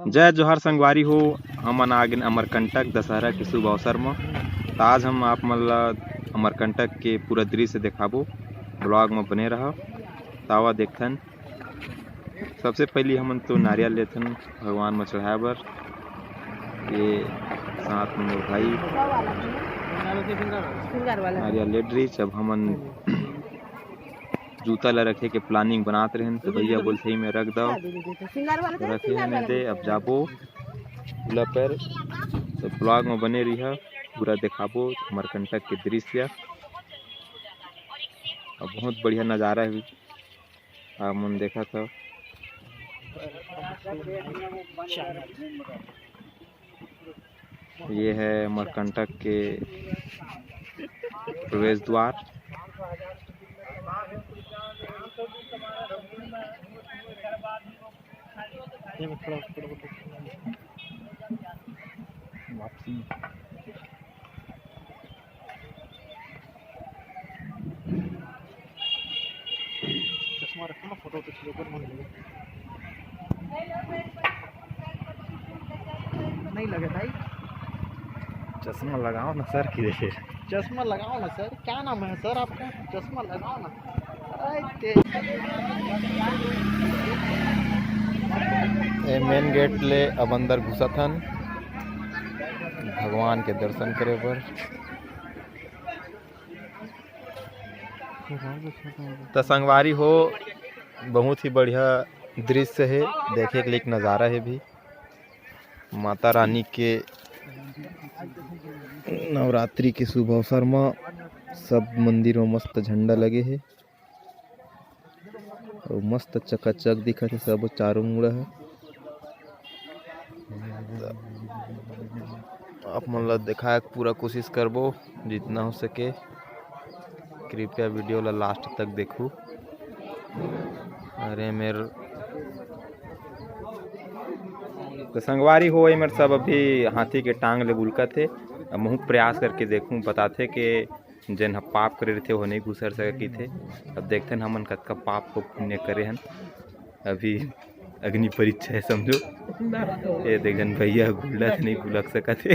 जय जोहार संगवारी हो। हमन आ गए अमरकंटक दशहरा के शुभ अवसर में। तो आज हम आप मन ला अमरकंटक के पूरा दृश्य दिखाबो। ब्लॉग में बने रहो तावा देखथन। सबसे पहले हमन तो नारियल लेथन भगवान में चढ़ाए बर। ये साथ में मोर भाई नारियल ले रही। जब हमन जूता ला रखे के प्लानिंग बनाते रहें तो भैया बोलते ही में रख दो तो रखे हैं दे। अब जाबो उला पर तो ब्लॉग में बने रही है पूरा दिखाबो अमरकंटक के दृश्य। और बहुत बढ़िया नज़ारा है आप मन देखा था। ये है अमरकंटक के प्रवेश द्वार। चश्मा रखो ना फोटो तो नहीं लगे भाई। चश्मा लगाओ ना सर की देखे। चश्मा लगाओ ना सर। क्या नाम है सर आपका? चश्मा लगाओ ना। मेन गेट ले अब अंदर घुसा थन भगवान के दर्शन करे बर। तो संगवारी हो बहुत ही बढ़िया दृश्य है देखे के लिए। एक नज़ारा है भी माता रानी के नवरात्रि के शुभ अवसर में सब मंदिर में मस्त झंडा लगे है और मस्त चकाचक दिखत है सब चारों मुड़ा है। आप मन ला दिखाए पूरा कोशिश करबो जितना हो सके। कृपया वीडियो ला लास्ट तक देखो। अरे मेरे तो संगवारी हो मेरे सब अभी हाथी के टांग ले बुलका थे। अब महू प्रयास करके देखूं बताते कि जन हम पाप करे रहे थे वो नहीं गुजर सके थे। अब देखते हैं हमन कतका पाप को पुण्य करे हन। अभी अग्नि परीक्षा है समझो। ये देख जन भैया गुल्ला नहीं गुलक सका थे।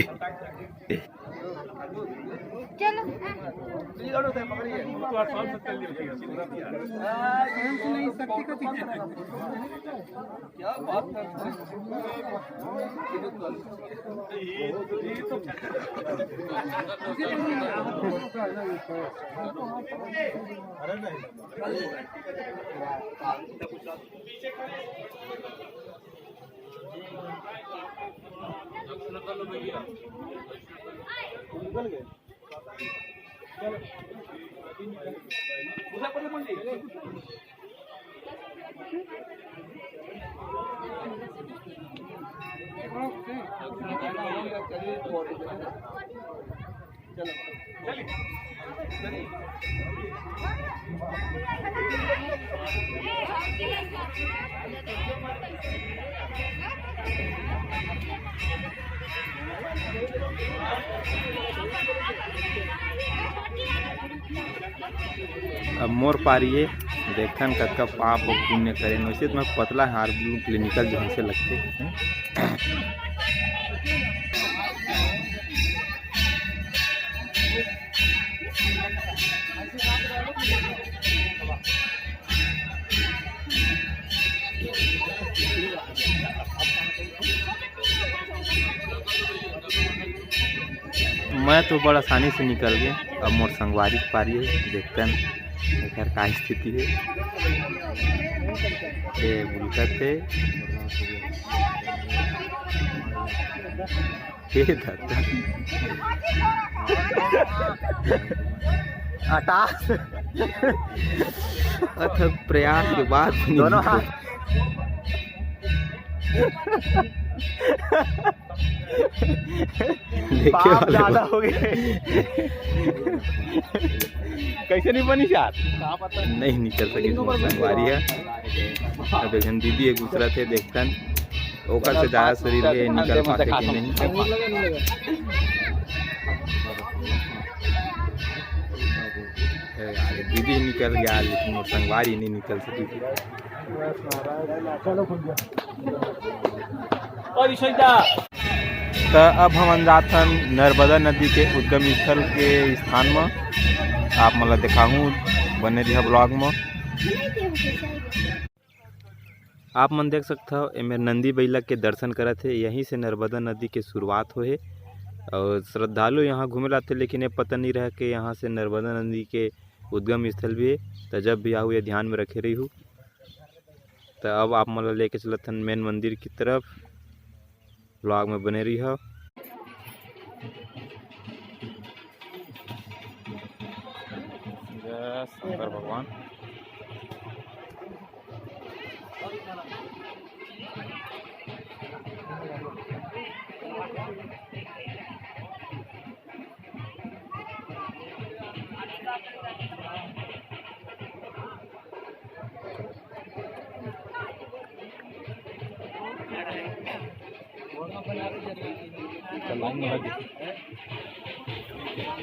अब मोर पारिए देखन कतका पाप और पुण्य करें। वैसे तो मैं पतला हार क्लिनिकल जो से लगते हैं। मैं तो बड़ा आसानी से निकल गए। अब मोर संगवारी पारी है देखते हैं का स्थिति है। ये बुलका थे अथक प्रयास के बाद दोनों हाथ पाप ज्यादा हो गए। कैसे नहीं बनी यार नहीं निकल सके संगवारी है। अब एक दीदी एक दूसरा थे देखतन ओकर से ज़्यादा शरीर के निकल पाते कि नहीं। यार दीदी निकल गया लेकिन वो संगवारी नहीं निकल सकी थी। तो अब हम जाथन नर्मदा नदी के उद्गम स्थल के स्थान में आप मतलब दिखाऊँ बने रहा ब्लॉग में। आप मन देख सकते हो एमें नंदी बैला के दर्शन करत है। यहीं से नर्मदा नदी के शुरुआत होए और श्रद्धालु यहाँ घूमे लाते, लेकिन ये पता नहीं रहा कि यहाँ से नर्मदा नदी के उद्गम स्थल भी है। तो जब भी आहू ये ध्यान में रखे रही हूँ। तो अब आप मतलब लेके चलत हन मेन मंदिर की तरफ। ब्लॉग में बने रही हो। जय शंकर भगवान।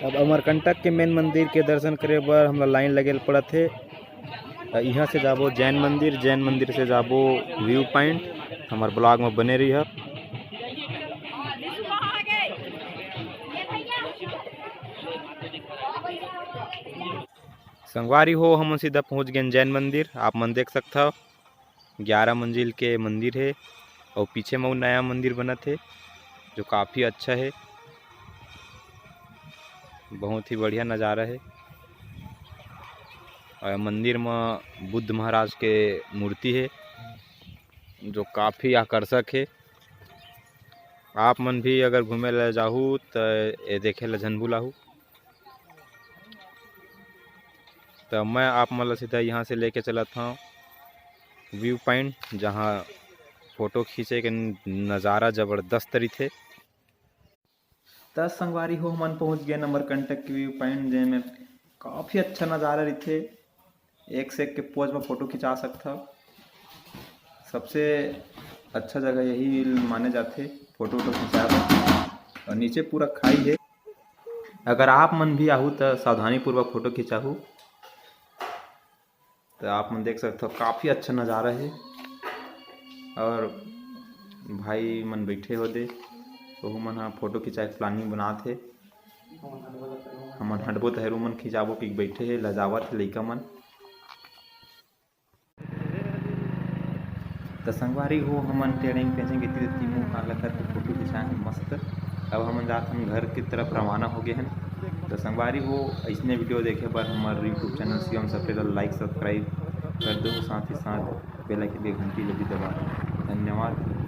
अब अमरकंटक के मेन मंदिर के दर्शन करे बर हम लाइन लगे पड़त है। यहाँ से जाबो जैन मंदिर, जैन मंदिर से जाबो व्यू पॉइंट। हमारे ब्लॉग में बने रही है। संगवारी हो हम सीधा पहुँच गए जैन मंदिर। आप मन देख सकते हो 11 मंजिल के मंदिर है और पीछे में नया मंदिर बना थे जो काफ़ी अच्छा है। बहुत ही बढ़िया नज़ारा है। और मंदिर में बुद्ध महाराज के मूर्ति है जो काफ़ी आकर्षक है। आप मन भी अगर घूमे ला जाहू तो ये देखे ला जन भूलाहू। तो मैं आप मतलब सीधा यहाँ से लेके चला था व्यू पॉइंट, जहाँ फ़ोटो खींचे के नज़ारा ज़बरदस्त तरी थे। 10 संगवारी हो हमन पहुँच गए अमरकंटक के व्यू पॉइंट, जिसमें काफ़ी अच्छा नज़ारा रही थे। एक से एक के पोज में फ़ोटो खिंचा सकता। सबसे अच्छा जगह यही माने जाते फ़ोटो खिंचाए। और नीचे पूरा खाई है। अगर आप मन भी आहू तो सावधानी पूर्वक फ़ोटो खिंचाहू। तो आप मन देख सकते हो काफ़ी अच्छा नज़ारा है। और भाई मन बैठे हो दे तो मन हाँ फोटो खिंचाए प्लानिंग बनाते। हमन हटबो तो हरू मन खिंचाबो पिक बैठे है लजावत है लइका मन। तो संगवारी हो हमन टेढ़ेंगे पेंचेंगे इतनी मुँह काला करके फोटो खिंचाए मस्त। अब हम जात हम घर की तरफ रवाना हो गए हैं। तो संगवारी हो ऐसने वीडियो देखे पर हमारे यूट्यूब चैनल शिवम सफेद लाइक सब्सक्राइब कर दो, साथ ही साथ बेल आइकन की घंटी लगी दबा। धन्यवाद।